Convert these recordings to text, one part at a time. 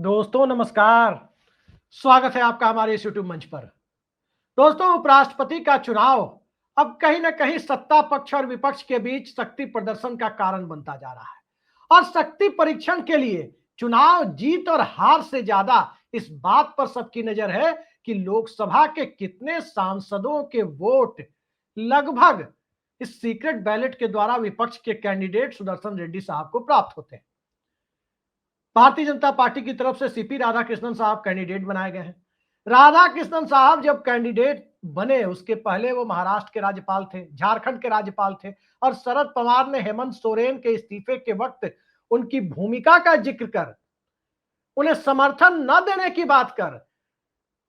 दोस्तों नमस्कार। स्वागत है आपका हमारे इस यूट्यूब मंच पर। दोस्तों, उपराष्ट्रपति का चुनाव अब कहीं ना कहीं सत्ता पक्ष और विपक्ष के बीच शक्ति प्रदर्शन का कारण बनता जा रहा है। और शक्ति परीक्षण के लिए चुनाव जीत और हार से ज्यादा इस बात पर सबकी नजर है कि लोकसभा के कितने सांसदों के वोट लगभग इस सीक्रेट बैलेट के द्वारा विपक्ष के कैंडिडेट सुदर्शन रेड्डी साहब को प्राप्त होते हैं। भारतीय जनता पार्टी की तरफ से सीपी राधाकृष्णन साहब कैंडिडेट बनाए गए हैं। राधाकृष्णन साहब जब कैंडिडेट बने उसके पहले वो महाराष्ट्र के राज्यपाल थे, झारखंड के राज्यपाल थे। और शरद पवार ने हेमंत सोरेन के इस्तीफे के वक्त उनकी भूमिका का जिक्र कर, उन्हें समर्थन न देने की बात कर,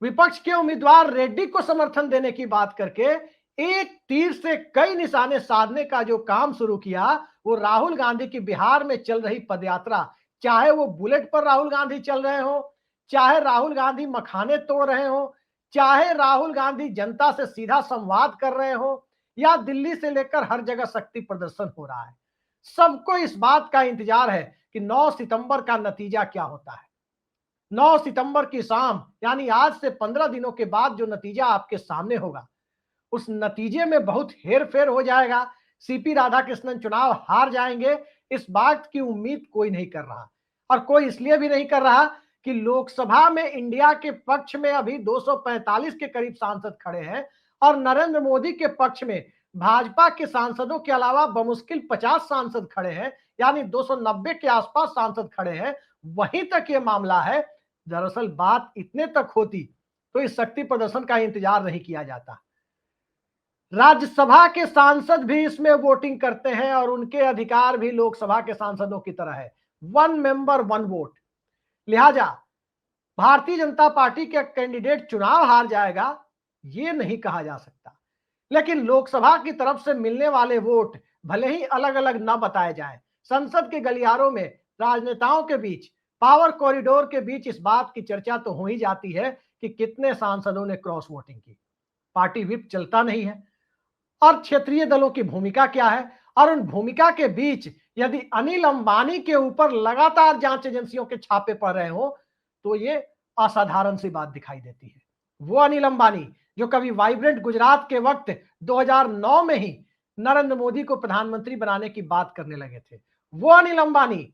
विपक्ष के उम्मीदवार रेड्डी को समर्थन देने की बात करके एक तीर से कई निशाने साधने का जो काम शुरू किया, वो राहुल गांधी की बिहार में चल रही पदयात्रा, चाहे वो बुलेट पर राहुल गांधी चल रहे हो, चाहे राहुल गांधी मखाने तोड़ रहे हो, चाहे राहुल गांधी जनता से सीधा संवाद कर रहे हो, या दिल्ली से लेकर हर जगह शक्ति प्रदर्शन हो रहा है। सबको इस बात का इंतजार है कि 9 सितंबर का नतीजा क्या होता है। 9 सितंबर की शाम यानी आज से 15 दिनों के बाद जो नतीजा आपके सामने होगा, उस नतीजे में बहुत हेर फेर हो जाएगा। सीपी राधाकृष्णन चुनाव हार जाएंगे, इस बात की उम्मीद कोई नहीं कर रहा। और कोई इसलिए भी नहीं कर रहा कि लोकसभा में इंडिया के पक्ष में अभी 245 के करीब सांसद खड़े हैं और नरेंद्र मोदी के पक्ष में भाजपा के सांसदों के अलावा बमुश्किल 50 सांसद खड़े हैं, यानी 290 के आसपास सांसद खड़े हैं। वहीं तक ये मामला है। दरअसल बात इतने तक होती तो इस शक्ति प्रदर्शन का इंतजार नहीं किया जाता। राज्यसभा के सांसद भी इसमें वोटिंग करते हैं और उनके अधिकार भी लोकसभा के सांसदों की तरह है, 1 मेंबर 1 वोट। लिहाजा भारतीय जनता पार्टी के कैंडिडेट चुनाव हार जाएगा ये नहीं कहा जा सकता, लेकिन लोकसभा की तरफ से मिलने वाले वोट भले ही अलग अलग न बताए जाएं, संसद के गलियारों में राजनेताओं के बीच, पावर कॉरिडोर के बीच इस बात की चर्चा तो हो ही जाती है कि कितने सांसदों ने क्रॉस वोटिंग की। पार्टी व्हिप चलता नहीं है और क्षेत्रीय दलों की भूमिका क्या है, और उन भूमिका के बीच यदि अनिल अंबानी के ऊपर लगातार जांच एजेंसियों के छापे पड़ रहे हो तो ये असाधारण सी बात दिखाई देती है। वो अनिल अंबानी जो कभी वाइब्रेंट गुजरात के वक्त 2009 में ही नरेंद्र मोदी को प्रधानमंत्री बनाने की बात करने लगे थे, वो अनिल अंबानी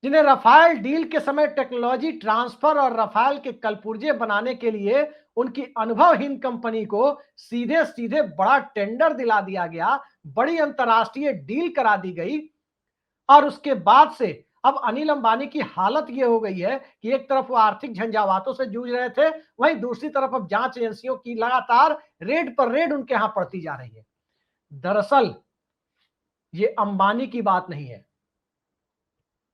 जिन्हें रफाल डील के समय टेक्नोलॉजी ट्रांसफर और रफाल के कलपुर्जे बनाने के लिए उनकी अनुभवहीन कंपनी को सीधे सीधे बड़ा टेंडर दिला दिया गया, बड़ी अंतरराष्ट्रीय डील करा दी गई। और उसके बाद से अब अनिल अंबानी की हालत यह हो गई है कि एक तरफ वो आर्थिक झंझावातों से जूझ रहे थे, वहीं दूसरी तरफ अब जांच एजेंसियों की लगातार रेड पर रेड उनके यहां पड़ती जा रही है। दरअसल ये अंबानी की बात नहीं है,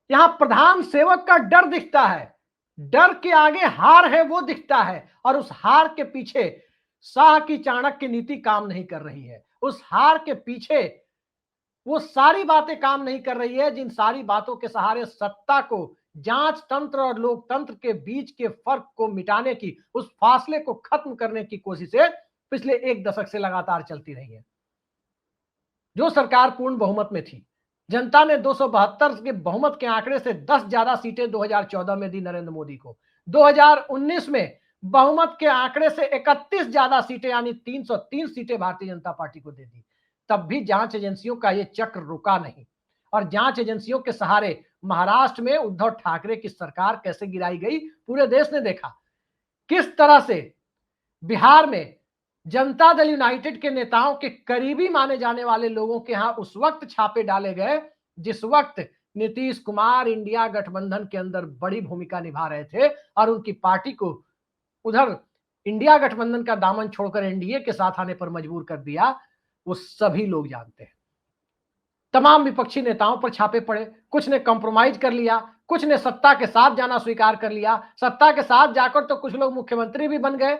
यहां प्रधान सेवक का डर दिखता है। डर के आगे हार है वो दिखता है, और उस हार के पीछे शाह की चाणक्य नीति काम नहीं कर रही है। उस हार के पीछे वो सारी बातें काम नहीं कर रही है जिन सारी बातों के सहारे सत्ता को, जांच तंत्र और लोकतंत्र के बीच के फर्क को मिटाने की, उस फासले को खत्म करने की कोशिशें पिछले 1 दशक से लगातार चलती रही है। जो सरकार पूर्ण बहुमत में थी, जनता ने 272 के बहुमत के आंकड़े से 10 ज्यादा सीटें 2014 में दी नरेंद्र मोदी को। 2019 में बहुमत के आंकड़े से 31 ज्यादा सीटें यानी 303 सीटें भारतीय जनता पार्टी को दे दी। तब भी जांच एजेंसियों का यह चक्र रुका नहीं, और जांच एजेंसियों के सहारे महाराष्ट्र में उद्धव ठाकरे की सरकार कैसे गिराई गई पूरे देश ने देखा। किस तरह से बिहार में जनता दल यूनाइटेड के नेताओं के करीबी माने जाने वाले लोगों के यहां उस वक्त छापे डाले गए जिस वक्त नीतीश कुमार इंडिया गठबंधन के अंदर बड़ी भूमिका निभा रहे थे और उनकी पार्टी को उधर इंडिया गठबंधन का दामन छोड़कर एनडीए के साथ आने पर मजबूर कर दिया। वो सभी लोग जानते हैं। तमाम विपक्षी नेताओं पर छापे पड़े, कुछ ने कंप्रोमाइज कर लिया, कुछ ने सत्ता के साथ जाना स्वीकार कर लिया। सत्ता के साथ जाकर तो कुछ लोग मुख्यमंत्री भी बन गए,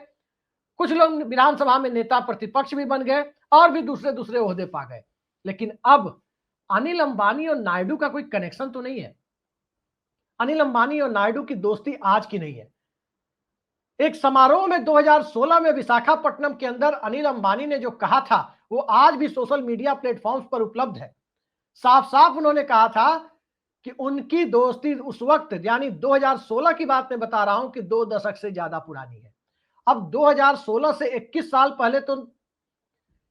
कुछ लोग विधानसभा में नेता प्रतिपक्ष भी बन गए और भी दूसरे दूसरे ओहदे पा गए। लेकिन अब अनिल अंबानी और नायडू का कोई कनेक्शन तो नहीं है। अनिल अंबानी और नायडू की दोस्ती आज की नहीं है। एक समारोह में 2016 में विशाखापट्टनम के अंदर अनिल अंबानी ने जो कहा था वो आज भी सोशल मीडिया प्लेटफॉर्म्स पर उपलब्ध है। साफ साफ उन्होंने कहा था कि उनकी दोस्ती उस वक्त यानी 2016 की बात मैं बता रहा हूं कि 2 दशक से ज्यादा पुरानी है। अब 2016 से 21 साल पहले तो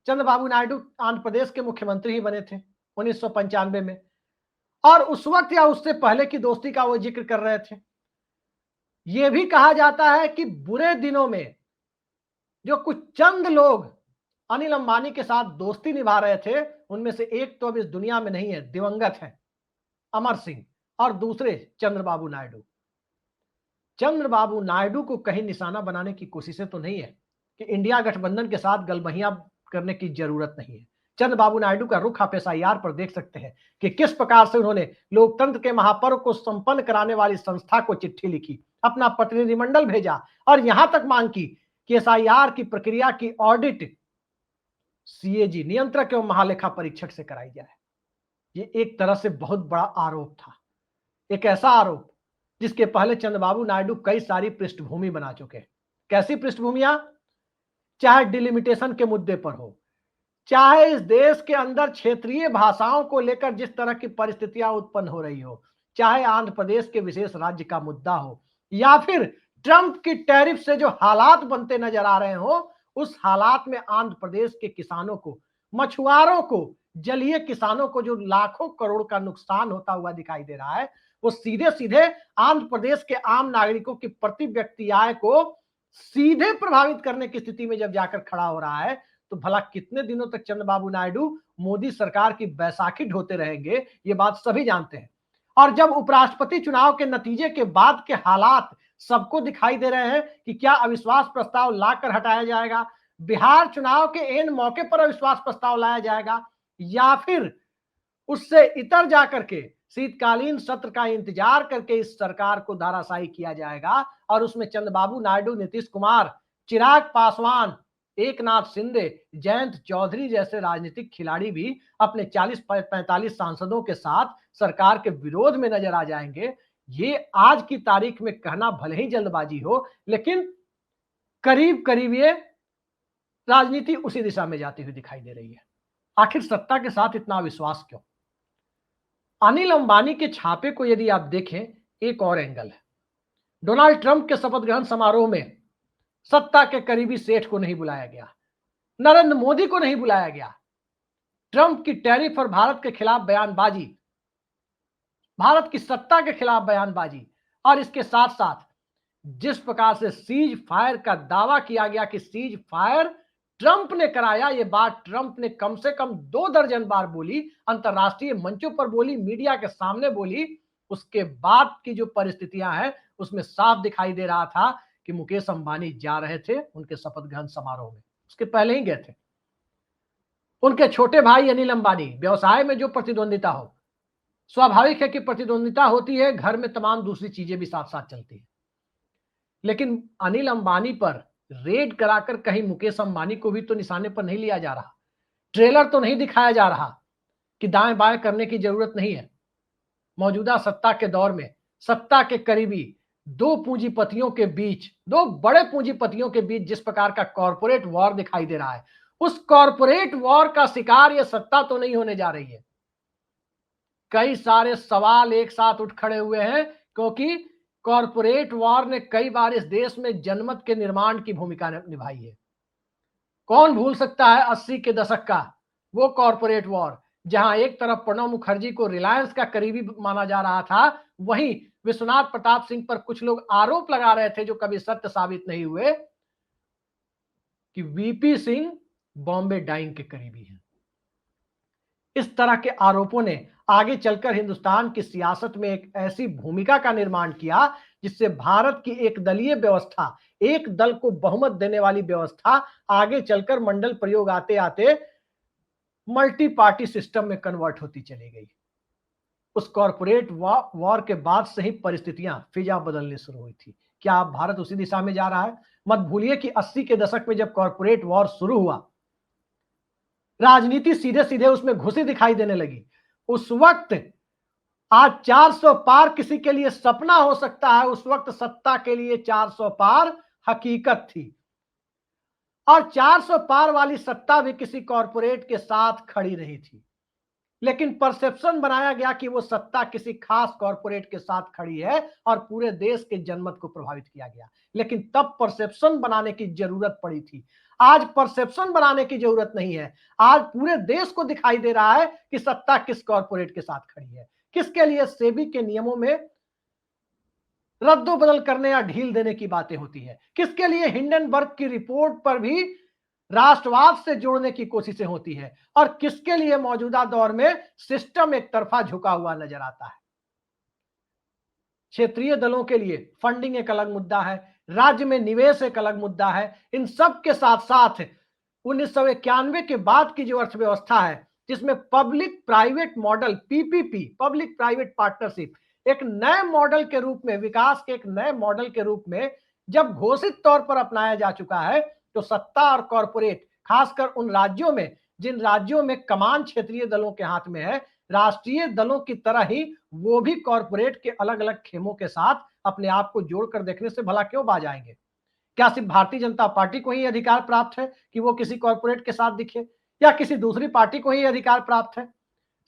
चंद्रबाबू नायडू आंध्र प्रदेश के मुख्यमंत्री ही बने थे 1995 में, और उस वक्त या उससे पहले की दोस्ती का वो जिक्र कर रहे थे। यह भी कहा जाता है कि बुरे दिनों में जो कुछ चंद लोग अनिल अंबानी के साथ दोस्ती निभा रहे थे, उनमें से एक तो अब इस दुनिया में नहीं है, दिवंगत है, अमर सिंह, और दूसरे चंद्रबाबू नायडू। चंद्रबाबू नायडू को कहीं निशाना बनाने की कोशिशें तो नहीं है कि इंडिया गठबंधन के साथ गलबहियां करने की जरूरत नहीं है। चंद्रबाबू नायडू का रुख आप एसआईआर पर देख सकते हैं कि किस प्रकार से उन्होंने लोकतंत्र के महापर्व को संपन्न कराने वाली संस्था को चिट्ठी लिखी, अपना प्रतिनिधिमंडल भेजा और यहां तक मांग की कि एसआईआर की प्रक्रिया की ऑडिट सीएजी नियंत्रक एवं महालेखा परीक्षक से कराई जाए। ये एक तरह से बहुत बड़ा आरोप था, एक ऐसा आरोप जिसके पहले चंद्रबाबू नायडू कई सारी पृष्ठभूमि बना चुके हैं। कैसी पृष्ठभूमियां? चाहे डिलिमिटेशन के मुद्दे पर हो, चाहे इस देश के अंदर क्षेत्रीय भाषाओं को लेकर जिस तरह की परिस्थितियां उत्पन्न हो रही हो, चाहे आंध्र प्रदेश के विशेष राज्य का मुद्दा हो, या फिर ट्रंप की टैरिफ से जो हालात बनते नजर आ रहे हो, उस हालात में आंध्र प्रदेश के किसानों को, मछुआरों को, जलीय किसानों को जो लाखों करोड़ का नुकसान होता हुआ दिखाई दे रहा है, वो सीधे सीधे आंध्र प्रदेश के आम नागरिकों की प्रति व्यक्ति आय को सीधे प्रभावित करने की स्थिति में जब जाकर खड़ा हो रहा है, तो भला कितने दिनों तक चंद्रबाबू नायडू मोदी सरकार की बैसाखी ढोते रहेंगे, ये बात सभी जानते हैं। और जब उपराष्ट्रपति चुनाव के नतीजे के बाद के हालात सबको दिखाई दे रहे हैं कि क्या अविश्वास प्रस्ताव लाकर हटाया जाएगा, बिहार चुनाव के एन मौके पर अविश्वास प्रस्ताव लाया जाएगा, या फिर उससे इतर जाकर के शीतकालीन सत्र का इंतजार करके इस सरकार को धाराशाही किया जाएगा और उसमें चंद्रबाबू नायडू, नीतीश कुमार, चिराग पासवान, एकनाथ शिंदे, जयंत चौधरी जैसे राजनीतिक खिलाड़ी भी अपने 40-45 सांसदों के साथ सरकार के विरोध में नजर आ जाएंगे। ये आज की तारीख में कहना भले ही जल्दबाजी हो, लेकिन करीब करीब ये राजनीति उसी दिशा में जाती हुई दिखाई दे रही है। आखिर सत्ता के साथ इतना विश्वास क्यों? अनिल अंबानी के छापे को यदि आप देखें, एक और एंगल है। डोनाल्ड ट्रंप के शपथ ग्रहण समारोह में सत्ता के करीबी सेठ को नहीं बुलाया गया, नरेंद्र मोदी को नहीं बुलाया गया। ट्रंप की टैरिफ और भारत के खिलाफ बयानबाजी, भारत की सत्ता के खिलाफ बयानबाजी, और इसके साथ साथ जिस प्रकार से सीज फायर का दावा किया गया कि सीज फायर ट्रंप ने कराया, यह बात ट्रंप ने कम से कम 2 दर्जन बार बोली, अंतरराष्ट्रीय मंचों पर बोली, मीडिया के सामने बोली। उसके बाद की जो परिस्थितियां हैं उसमें साफ दिखाई दे रहा था कि मुकेश अंबानी जा रहे थे उनके शपथ ग्रहण समारोह में, उसके पहले ही गए थे। उनके छोटे भाई अनिल अंबानी, व्यवसाय में जो प्रतिद्वंदिता हो, स्वाभाविक है कि प्रतिद्वंदिता होती है, घर में तमाम दूसरी चीजें भी साथ साथ चलती है, लेकिन अनिल अंबानी पर रेड कराकर कहीं मुकेश अंबानी को भी तो निशाने पर नहीं लिया जा रहा, ट्रेलर तो नहीं दिखाया जा रहा कि दाएं बाएं करने की जरूरत नहीं है। मौजूदा सत्ता के दौर में सत्ता के करीबी दो पूंजीपतियों के बीच, दो बड़े पूंजीपतियों के बीच जिस प्रकार का कॉर्पोरेट वॉर दिखाई दे रहा है, उस कॉर्पोरेट वॉर का शिकार यह सत्ता तो नहीं होने जा रही है। कई सारे सवाल एक साथ उठ खड़े हुए हैं, क्योंकि कॉर्पोरेट वॉर ने कई बार इस देश में जनमत के निर्माण की भूमिका निभाई है। कौन भूल सकता है 80 के दशक का वो कॉर्पोरेट वॉर, जहां एक तरफ प्रणब मुखर्जी को रिलायंस का करीबी माना जा रहा था, वहीं विश्वनाथ प्रताप सिंह पर कुछ लोग आरोप लगा रहे थे जो कभी सत्य साबित नहीं हुए कि वीपी सिंह बॉम्बे डाइंग के करीबी हैं। इस तरह के आरोपों ने आगे चलकर हिंदुस्तान की सियासत में एक ऐसी भूमिका का निर्माण किया जिससे भारत की एक दलीय व्यवस्था, एक दल को बहुमत देने वाली व्यवस्था आगे चलकर मंडल प्रयोग आते आते मल्टी पार्टी सिस्टम में कन्वर्ट होती चली गई। उस कॉर्पोरेट वॉर के बाद से ही परिस्थितियां फिजा बदलने शुरू हुई थी। क्या अब भारत उसी दिशा में जा रहा है? मत भूलिए कि 80 के दशक में जब कॉर्पोरेट वॉर शुरू हुआ, राजनीति सीधे सीधे उसमें घुसी दिखाई देने लगी। उस वक्त आज 400 पार किसी के लिए सपना हो सकता है, उस वक्त सत्ता के लिए 400 पार हकीकत थी, और 400 पार वाली सत्ता भी किसी कॉर्पोरेट के साथ खड़ी नहीं थी। लेकिन परसेप्शन बनाया गया कि वो सत्ता किसी खास कॉरपोरेट के साथ खड़ी है और पूरे देश के जनमत को प्रभावित किया गया। लेकिन तब परसेप्शन बनाने की जरूरत पड़ी थी। आज परसेप्शन बनाने की जरूरत नहीं है। आज पूरे देश को दिखाई दे रहा है कि सत्ता किस कॉरपोरेट के साथ खड़ी है। किसके लिए सेबी के नियमों में रद्दोबदल करने या ढील देने की बातें होती है, किसके लिए हिंडनबर्ग की रिपोर्ट पर भी राष्ट्रवाद से जोड़ने की कोशिशें होती है, और किसके लिए मौजूदा दौर में सिस्टम एक तरफा झुका हुआ नजर आता है। क्षेत्रीय दलों के लिए फंडिंग एक अलग मुद्दा है, राज्य में निवेश एक अलग मुद्दा है। इन सब के साथ साथ 1991 के बाद की जो अर्थव्यवस्था है, जिसमें public private model PPP, public private partnership, एक नए मॉडल के रूप में, विकास के एक नए मॉडल के रूप में जब घोषित तौर पर अपनाया जा चुका है, तो सत्ता और कॉरपोरेट, खासकर उन राज्यों में जिन राज्यों में कमान क्षेत्रीय दलों के हाथ में है, राष्ट्रीय दलों की तरह ही वो भी कॉरपोरेट के अलग अलग खेमों के साथ अपने आप को जोड़कर देखने से भला क्यों बाज आएंगे। क्या सिर्फ भारतीय जनता पार्टी को ही अधिकार प्राप्त है कि वो किसी कॉरपोरेट के साथ दिखे, या किसी दूसरी पार्टी को ही अधिकार प्राप्त है?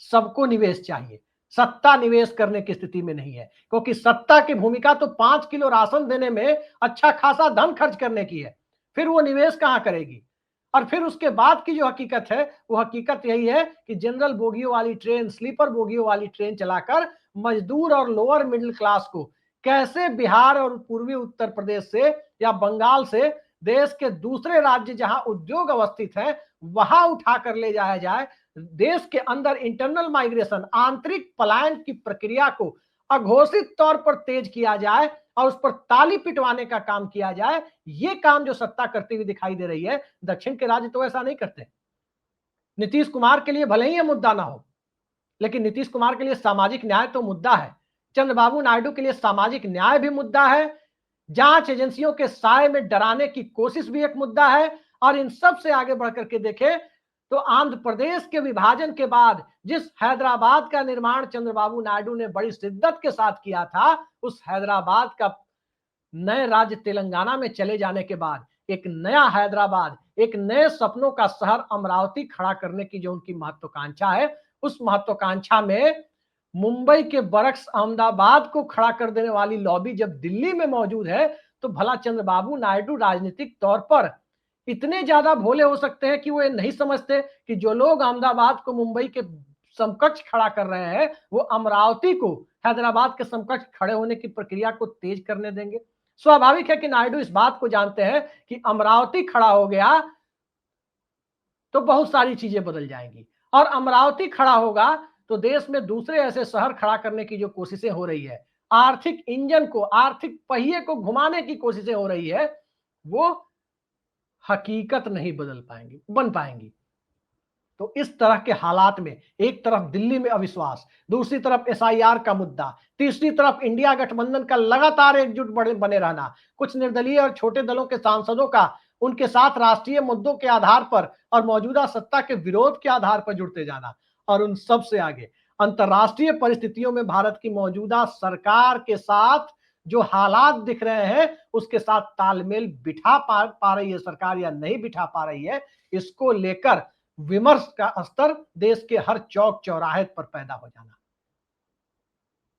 सबको निवेश चाहिए, सत्ता निवेश करने की स्थिति में नहीं है, क्योंकि सत्ता की भूमिका तो 5 किलो राशन देने में अच्छा खासा धन खर्च करने की है। फिर वो निवेश कहां करेगी? और फिर उसके बाद की जो हकीकत है, वो हकीकत यही है कि जनरल बोगियों वाली ट्रेन, स्लीपर बोगियों वाली ट्रेन चलाकर मजदूर और लोअर मिडिल क्लास को कैसे बिहार और पूर्वी उत्तर प्रदेश से या बंगाल से, देश के दूसरे राज्य जहां उद्योग अवस्थित है, वहां उठाकर ले जाया जाए। देश के अंदर इंटरनल माइग्रेशन, आंतरिक पलायन की प्रक्रिया को अघोषित तौर पर तेज किया जाए और उस पर ताली पिटवाने का काम किया जाए। ये काम जो सत्ता करती हुई दिखाई दे रही है, दक्षिण के राज्य तो ऐसा नहीं करते। नीतीश कुमार के लिए भले ही यह मुद्दा ना हो, लेकिन नीतीश कुमार के लिए सामाजिक न्याय तो मुद्दा है। चंद्रबाबू नायडू के लिए सामाजिक न्याय भी मुद्दा है। जांच एजेंसियों के साए में डराने की कोशिश भी एक मुद्दा है। और इन सब से आगे बढ़कर के देखें तो आंध्र प्रदेश के विभाजन के बाद जिस हैदराबाद का निर्माण चंद्रबाबू नायडू ने बड़ी शिद्दत के साथ किया था, उस हैदराबाद का नए राज्य तेलंगाना में चले जाने के बाद एक नया हैदराबाद, एक नए सपनों का शहर अमरावती खड़ा करने की जो उनकी महत्वाकांक्षा है, उस महत्वाकांक्षा में मुंबई के बरक्स अहमदाबाद को खड़ा कर देने वाली लॉबी जब दिल्ली में मौजूद है, तो भला चंद्रबाबू नायडू राजनीतिक तौर पर इतने ज्यादा भोले हो सकते हैं कि वो ये नहीं समझते कि जो लोग अहमदाबाद को मुंबई के समकक्ष खड़ा कर रहे हैं, वो अमरावती को हैदराबाद के समकक्ष खड़े होने की प्रक्रिया को तेज करने देंगे। स्वाभाविक है कि नायडू इस बात को जानते हैं कि अमरावती खड़ा हो गया तो बहुत सारी चीजें बदल जाएंगी, और अमरावती खड़ा होगा तो देश में दूसरे ऐसे शहर खड़ा करने की जो कोशिशें हो रही है, आर्थिक इंजन को, आर्थिक पहिए को घुमाने की कोशिशें हो रही है, वो हकीकत नहीं बन पाएंगी। तो इस तरह के हालात में एक तरफ दिल्ली में अविश्वास, दूसरी तरफ एसआईआर का मुद्दा, तीसरी तरफ इंडिया गठबंधन का लगातार एकजुट बने रहना, कुछ निर्दलीय और छोटे दलों के सांसदों का उनके साथ राष्ट्रीय मुद्दों के आधार पर और मौजूदा सत्ता के विरोध के आधार पर जुड़ते जाना, और उन सब से आगे अंतरराष्ट्रीय परिस्थितियों में भारत की मौजूदा सरकार के साथ जो हालात दिख रहे हैं, उसके साथ तालमेल बिठा पा रही है सरकार या नहीं बिठा पा रही है, इसको लेकर विमर्श का स्तर देश के हर चौक चौराहे पर पैदा हो जाना,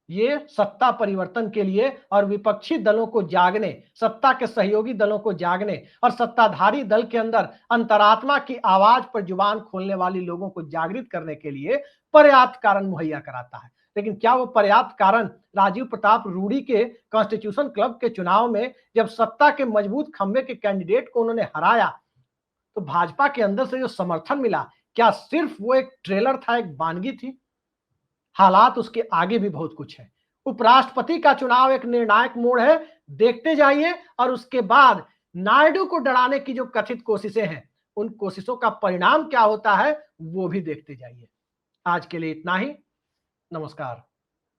ये सत्ता परिवर्तन के लिए और विपक्षी दलों को जागने, सत्ता के सहयोगी दलों को जागने और सत्ताधारी दल के अंदर अंतरात्मा की आवाज पर जुबान खोलने वाली लोगों को जागृत करने के लिए पर्याप्त कारण मुहैया कराता है। लेकिन क्या वो पर्याप्त कारण राजीव प्रताप रूडी के कॉन्स्टिट्यूशन क्लब के चुनाव में जब सत्ता के मजबूत खंभे के कैंडिडेट को उन्होंने हराया, तो भाजपा के अंदर से जो समर्थन मिला, क्या सिर्फ वो एक ट्रेलर था, एक वानगी थी? हालात उसके आगे भी बहुत कुछ है। उपराष्ट्रपति का चुनाव एक निर्णायक मोड़ है, देखते जाइए, और उसके बाद नायडू को डराने की जो कथित कोशिशें हैं, उन कोशिशों का परिणाम क्या होता है वो भी देखते जाइए। आज के लिए इतना ही। नमस्कार।